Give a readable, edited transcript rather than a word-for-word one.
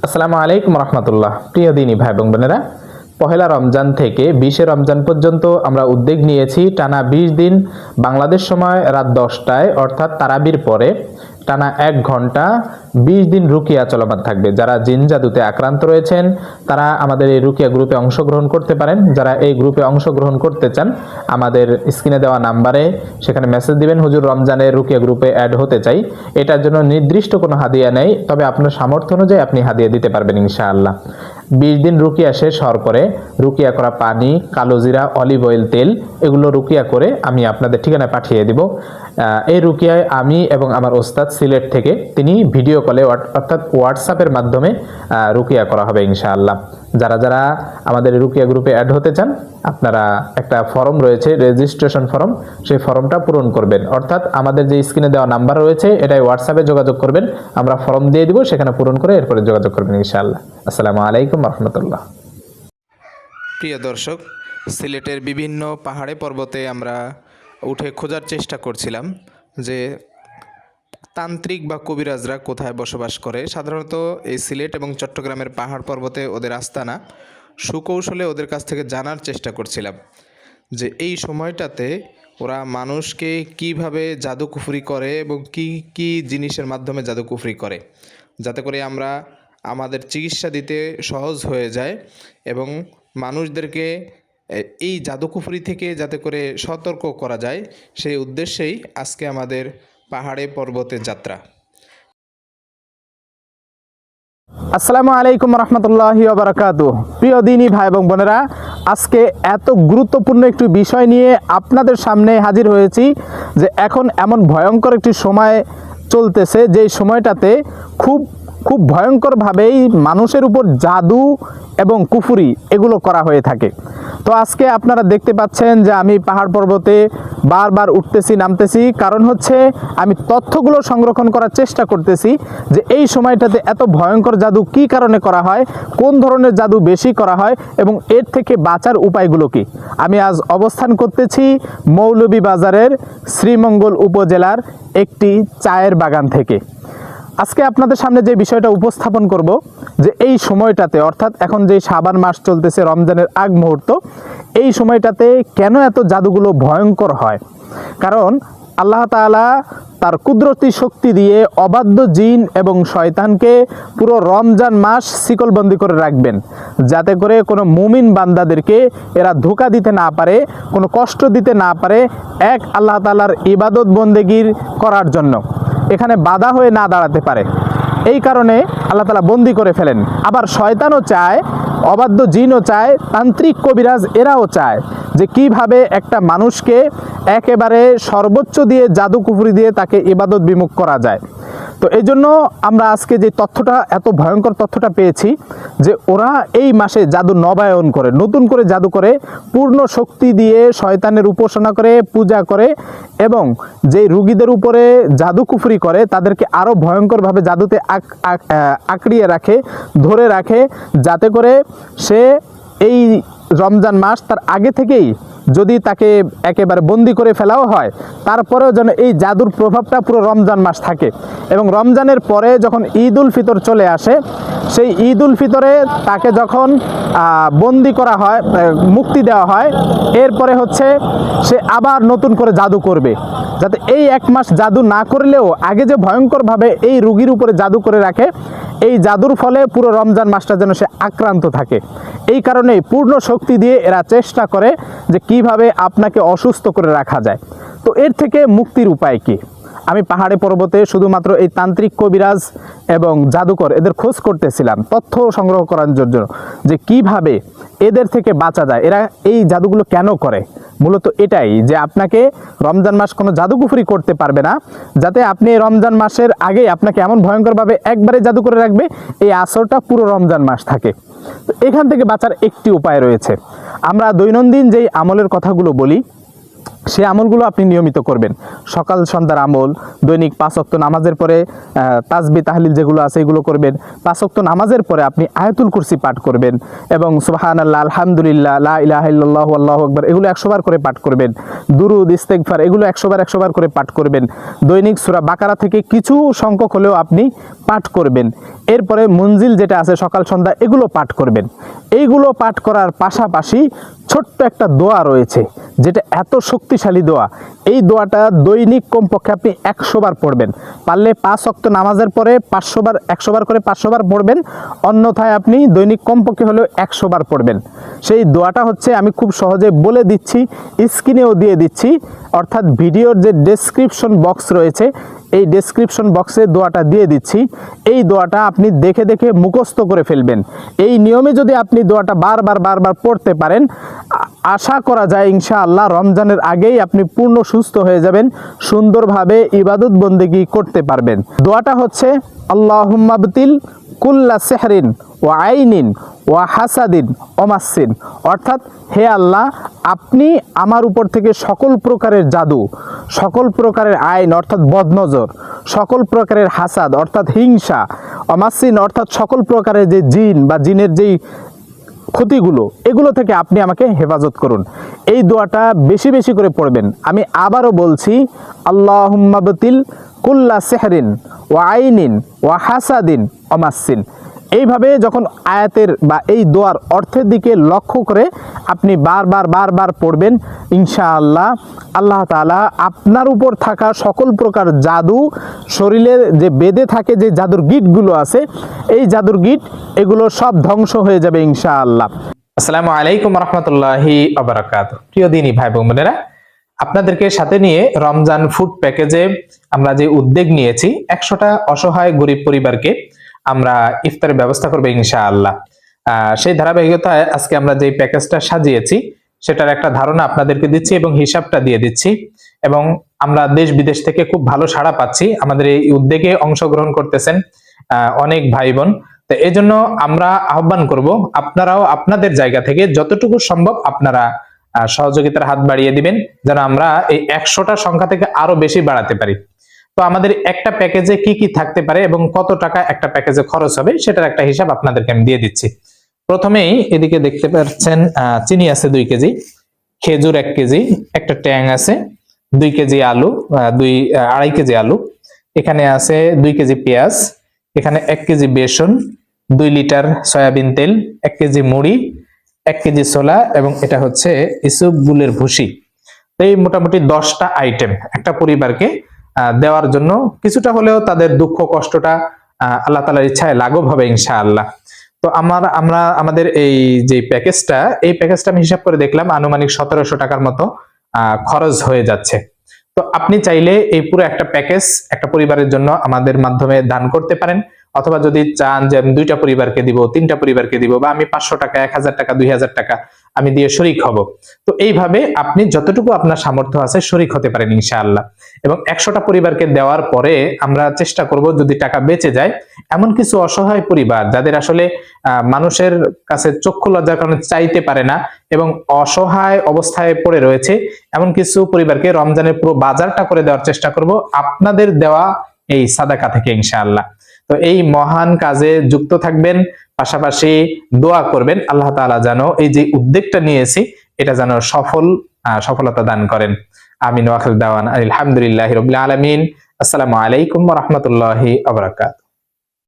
আসসালামু আলাইকুম রহমতুল্লাহ। প্রিয় দিনী ভাই এবং বোনেরা, পহেলা রমজান থেকে 20শে রমজান পর্যন্ত আমরা উদ্যোগ নিয়েছি টানা 20 দিন বাংলাদেশ সময় রাত 10টায় অর্থাৎ তারাবির পরে টানা 1 ঘন্টা 20 দিন রুকিয়া চলমান থাকবে। যারা জিন জাদুতে আক্রান্ত রয়েছেন তারা আমাদের এই রুকিয়া গ্রুপে অংশগ্রহণ করতে পারেন। যারা এই গ্রুপে অংশগ্রহণ করতে চান আমাদের স্ক্রিনে দেওয়া নাম্বারে সেখানে মেসেজ দিবেন, হুজুর রমজানের রুকিয়া গ্রুপে অ্যাড হতে চাই। এটার জন্য নির্দিষ্ট কোনো হাদিয়া নেই, তবে আপনার সামর্থ্য অনুযায়ী আপনি হাদিয়া দিতে পারবেন ইনশাআল্লাহ। 20 দিন রুকিয়া শেষ হওয়ার পরে রুকিয়া করা পানি, কালো জিরা, অলিভ অয়েল, তেল এগুলো রুকিয়া করে আমি আপনাদের ঠিকানায় পাঠিয়ে দিব। এই রুকিয়ায় আমি এবং আমার ওস্তাদ সিলেট থেকে তিনি ভিডিও কলে অর্থাৎ হোয়াটসঅ্যাপের মাধ্যমে রুকিয়া করা হবে ইনশাআল্লাহ। যারা যারা আমাদের রুকিয়া গ্রুপে অ্যাড হতে চান আপনারা একটা ফর্ম রয়েছে, রেজিস্ট্রেশন ফর্ম, সেই ফর্মটা পূরণ করবেন। অর্থাৎ আমাদের যে স্ক্রিনে দেওয়া নাম্বার রয়েছে এটাই হোয়াটসঅ্যাপে যোগাযোগ করবেন, আমরা ফর্ম দিয়ে দিব, সেখানে পূরণ করে এরপরে যোগাযোগ করবেন ইনশাআল্লাহ। আসসালামু আলাইকুম রহমতুল্লাহ। প্রিয় দর্শক, সিলেটের বিভিন্ন পাহাড়ে পর্বতে আমরা উঠে খোঁজার চেষ্টা করছিলাম যে তান্ত্রিক বা কবিরাজরা কোথায় বসবাস করে। সাধারণত এই সিলেট এবং চট্টগ্রামের পাহাড় পর্বতে ওদের আস্তানা। সুকৌশলে ওদের কাছ থেকে জানার চেষ্টা করছিলাম যে এই সময়টাতে ওরা মানুষকে কিভাবে জাদুকুফরি করে এবং কি কি জিনিসের মাধ্যমে জাদুকুফরি করে, যাতে করে আমরা আমাদের চিকিৎসা দিতে সহজ হয়ে যায় এবং মানুষদেরকে এই জাদুকুফরি থেকে যাতে করে সতর্ক করা যায়, সেই উদ্দেশ্যেই আজকে আমাদের পাহাড়ে পর্বতে যাত্রা। আসসালামু আলাইকুম রহমতুল্লাহি ওয়া বারাকাতুহু। প্রিয় দিনী ভাই এবং বোনেরা, আজকে এত গুরুত্বপূর্ণ একটি বিষয় নিয়ে আপনাদের সামনে হাজির হয়েছি যে এখন এমন ভয়ঙ্কর একটি সময় চলতেছে যে সময়টাতে খুব ভয়ঙ্করভাবেই মানুষের উপর জাদু এবং কুফরি এগুলো করা হয়ে থাকে। তো আজকে আপনারা দেখতে পাচ্ছেন যে আমি পাহাড় পর্বতে বারবার উঠতেছি নামতেছি, কারণ হচ্ছে আমি তথ্যগুলো সংরক্ষণ করার চেষ্টা করতেছি যে এই সময়টাতে এত ভয়ঙ্কর জাদু কি কারণে করা হয়, কোন ধরনের জাদু বেশি করা হয় এবং এর থেকে বাঁচার উপায়গুলো কি। আমি আজ অবস্থান করতেছি মৌলভীবাজারের শ্রীমঙ্গল উপজেলার একটি চায়ের বাগান থেকে। আজকে আপনাদের সামনে যে বিষয়টা উপস্থাপন করব যে এই সময়টাতে অর্থাৎ এখন যে শাবান মাস চলতেছে, রমজানের আগ মুহূর্ত, এই সময়টাতে কেন এত জাদুগুলো ভয়ঙ্কর হয়। কারণ আল্লাহ তাআলা তার কুদরতি শক্তি দিয়ে অবাধ্য জিন এবং শয়তানকে পুরো রমজান মাস শিকলবন্দি করে রাখবেন, যাতে করে কোনো মুমিন বান্দাদেরকে এরা ধোঁকা দিতে না পারে, কোনো কষ্ট দিতে না পারে, এক আল্লাহ তাআলার ইবাদত বন্দেগীর করার জন্য এখানে বাধা হয়ে না দাঁড়াতে পারে। এই কারণে আল্লাহ তাআলা বন্দি করে ফেলেন। আবার শয়তানও চায়, অবাধ্য জিনও চায়, তান্ত্রিক কবিরাজ এরাও চায় যে কিভাবে একটা মানুষকে একেবারে সর্বোচ্চ দিয়ে জাদু কুফরি দিয়ে তাকে ইবাদত বিমুখ করা যায়। তো এই জন্য আমরা আজকে যে তথ্যটা, এত ভয়ঙ্কর তথ্যটা পেয়েছি যে ওরা এই মাসে জাদু নবায়ন করে, নতুন করে জাদু করে, পূর্ণ শক্তি দিয়ে শয়তানের উপাসনা করে, পূজা করে এবং যে রুগীদের উপরে জাদু কুফরি করে তাদেরকে আরও ভয়ঙ্করভাবে জাদুতে আঁকড়িয়ে রাখে, ধরে রাখে, যাতে করে সে এই রমজান মাস তার আগে থেকেই যদি তাকে একেবারে বন্দি করে ফেলাও হয়, তারপরেও যেন এই জাদুর প্রভাবটা পুরো রমজান মাস থাকে। এবং রমজানের পরে যখন ঈদ উল ফিতর চলে আসে, সেই ঈদ উল ফিতরে তাকে যখন বন্দি করা হয়, মুক্তি দেওয়া হয়, এরপরে হচ্ছে সে আবার নতুন করে জাদু করবে, যাতে এই 1 মাস জাদু না করলেও আগে যে ভয়ঙ্করভাবে এই রুগীর উপরে জাদু করে রাখে, এই জাদুর ফলে পুরো রমজান মাসটা যেন সে আক্রান্ত থাকে। এই কারণেই পূর্ণ শক্তি দিয়ে এরা চেষ্টা করে যে কিভাবে আপনাকে অসুস্থ করে রাখা যায়। তো এর থেকে মুক্তির উপায় কি? আমি পাহাড়ে পর্বতে শুধুমাত্র এই তান্ত্রিক কবিরাজ এবং জাদুকর এদের খোঁজ করতেছিলাম তথ্য সংগ্রহ করার জন্য যে কিভাবে এদের থেকে বাঁচা যায়, এরা এই জাদুগুলো কেন করে। মূলত এটাই যে আপনাকে রমজান মাস কোনো জাদুকুফরি করতে পারবে না, যাতে আপনি রমজান মাসের আগেই আপনাকে এমন ভয়ঙ্করভাবে একবারে জাদু করে রাখবে এই আসরটা পুরো রমজান মাস থাকে। তো এখান থেকে বাঁচার একটি উপায় রয়েছে। আমরা দৈনন্দিন যেই আমলের কথাগুলো বলি সেই আমলগুলো আপনি নিয়মিত করবেন। সকাল সন্ধ্যার আমল, দৈনিক 5 ওয়াক্ত নামাজের পরে তাসবিহ তাহলিল যেগুলো আছে এগুলো করবেন। 5 ওয়াক্ত নামাজের পরে আপনি আয়াতুল কুরসি পাঠ করবেন এবং সুবহানাল্লাহ, আলহামদুলিল্লাহ, লা ইলাহা ইল্লাল্লাহু আল্লাহু আকবার এগুলো 100 বার করে পাঠ করবেন। দুরুদ, ইস্তেগফার এগুলো 100 বার করে পাঠ করবেন। দৈনিক সূরা বাকারা থেকে কিছু সংখ্যক হলেও আপনি পাঠ করবেন। এরপরে মুনজিল যেটা আছে সকাল সন্ধ্যা এগুলো পাঠ করবেন। এইগুলো পাঠ করার পাশাপাশি ছোট্ট একটা দোয়া রয়েছে যেটা এত শক্তিশালী দোয়া। এই দোয়াটা দৈনিক কমপক্ষে আপনি 100 বার পড়বেন। পারলে 5 ওয়াক্ত নামাজের পরে 100 বার করে 500 বার পড়বেন, অন্যথায় আপনি দৈনিক কমপক্ষে হলেও 100 বার পড়বেন। সেই দোয়াটা হচ্ছে, আমি খুব সহজে বলে দিচ্ছি, স্ক্রিনেও দিয়ে দিচ্ছি, অর্থাৎ ভিডিওর যে ডেসক্রিপশন বক্স রয়েছে এই ডেসক্রিপশন বক্সে দোয়াটা দিয়ে দিচ্ছি। এই দোয়াটা আপনি দেখে দেখে মুখস্থ করে ফেলবেন। এই নিয়মে যদি আপনি দোয়াটা বারবার পড়তে পারেন, আশা করা যায় ইনশাআল্লাহ রমজানের আগেই আপনি পূর্ণ সুস্থ হয়ে যাবেন, সুন্দরভাবে ইবাদত বন্দেগী করতে পারবেন। দোয়াটা হচ্ছে আল্লাহুম্মা বতিল কুল্লা সেহরিন ওয়া আইনিন ওয়া হাসাদিন ওমাসিন, অর্থাৎ হে আল্লাহ, আপনি আমার উপর থেকে সকল প্রকারের জাদু, সকল প্রকারের আইন অর্থাৎ বদনজর, সকল প্রকারের হাসাদ অর্থাৎ হিংসা, অমাসিন অর্থাৎ সকল প্রকারের যে জিন বা জিনের যেই ক্ষতিগুলো, এগুলো থেকে আপনি আমাকে হেফাজত করুন। এই দোয়াটা বেশি বেশি করে পড়বেন। আমি আবারও বলছি, আল্লাহুম্মা বতিল কুল্লা সেহরিন ওয়া আইনিন ওয়া হাসাদিন ওমাসিন। এইভাবে যখন আয়াতের বা এই দোয়ার অর্থের দিকে লক্ষ্য করে আপনি বারবার পড়বেন, ইনশাআল্লাহ আল্লাহ তাআলা আপনার উপর থাকা সকল প্রকার জাদু, শরীরে যে বেঁধে থাকে যে জাদুর গিঁটগুলো আছে, এই জাদুর গিঁট এগুলো সব ধ্বংস হয়ে যাবে ইনশাআল্লাহ। আসসালামু আলাইকুম রাহমাতুল্লাহি ওয়া বারাকাতুহু। প্রিয় দিনী ভাই বোনেরা, আপনাদেরকে সাথে নিয়ে রমজান ফুড প্যাকেজে আমরা যে উদ্যোগ নিয়েছি, 100টা অসহায় গরিব পরিবারকে আমরা ইফতারের ব্যবস্থা করবো ইনশাআল্লাহ। সেই ধারাবাহিকতায় আজকে আমরা যে প্যাকেজটা সাজিয়েছি সেটার একটা ধারণা আপনাদেরকে দিচ্ছি এবং হিসাবটা দিয়ে দিচ্ছি। এবং আমরা দেশ বিদেশ থেকে খুব ভালো সাড়া পাচ্ছি, আমাদের এই উদ্যোগে অংশগ্রহণ করতেছেন অনেক ভাই বোন। তো এই জন্য আমরা আহ্বান করব, আপনারাও আপনাদের জায়গা থেকে যতটুকু সম্ভব আপনারা সহযোগিতার হাত বাড়িয়ে দিবেন, যেন আমরা এই 100টা সংখ্যা থেকে আরো বেশি বাড়াতে পারি। তো আমাদের একটা প্যাকেজে কি কি থাকতে পারে এবং কত টাকা একটা প্যাকেজে খরচ হবে সেটার একটা হিসাব আপনাদেরকে আমি দিয়ে দিচ্ছি। প্রথমেই এদিকে দেখতে পাচ্ছেন চিনি আছে 2 কেজি, খেজুর 1 কেজি, একটা ট্যাং আছে, 2 কেজি আলু, 2.5 কেজি আলু, এখানে আছে 2 কেজি পেঁয়াজ, এখানে 1 কেজি বেসন, 2 লিটার সয়াবিন তেল, 1 কেজি মুড়ি, 1 কেজি ছোলা এবং এটা হচ্ছে ইসবগুলের ভুসি। এই মোটামুটি 10টা আইটেম একটা পরিবারকে দেওয়ার জন্য, কিছুটা হলেও তাদের দুঃখ কষ্টটা আল্লাহ তাআলার ইচ্ছায় লাঘব হবে ইনশাআল্লাহ। তো আমরা আমাদের এই যে প্যাকেজটা, এই প্যাকেজটা আমি হিসাব করে দেখলাম আনুমানিক 1700 টাকার মতো খরচ হয়ে যাচ্ছে। তো আপনি চাইলে এই পুরো একটা প্যাকেজ একটা পরিবারের জন্য আমাদের মাধ্যমে দান করতে পারেন, অথবা যদি চান যে আমি 2টা পরিবারকে দিব, 3টা পরিবারকে দিব, বা আমি 500 টাকা, 1000 টাকা, 2000 টাকা আমি দিয়ে শরীক হব, তো এইভাবে আপনি যতটুকু আপনার সামর্থ্য আছে শরীক হতে পারেন ইনশাআল্লাহ। এবং 100টা পরিবারকে দেওয়ার পরে আমরা চেষ্টা করব যদি টাকা বেঁচে যায়, এমন কিছু অসহায় পরিবার যাদের আসলে মানুষের কাছে চক্ষু লজ্জার কারণে চাইতে পারে না এবং অসহায় অবস্থায় পড়ে রয়েছে, এমন কিছু পরিবারকে রমজানের পুরো বাজারটা করে দেওয়ার চেষ্টা করব আপনাদের দেওয়া এই সাদাকা থেকে ইনশাআল্লাহ। তো এই মহান কাজে যুক্ত থাকবেন, পাশাপাশি দোয়া করবেন আল্লাহ তাআলা যেন এই যে উদ্যোগটা নিয়েছি এটা যেন সফলতা দান করেন। আমিন ওয়া আখির দাওয়ানা আলহামদুলিল্লাহি রাব্বিল আলামিন। আসসালামু আলাইকুম ওয়া রাহমাতুল্লাহি ওয়া বারাকাতুহু।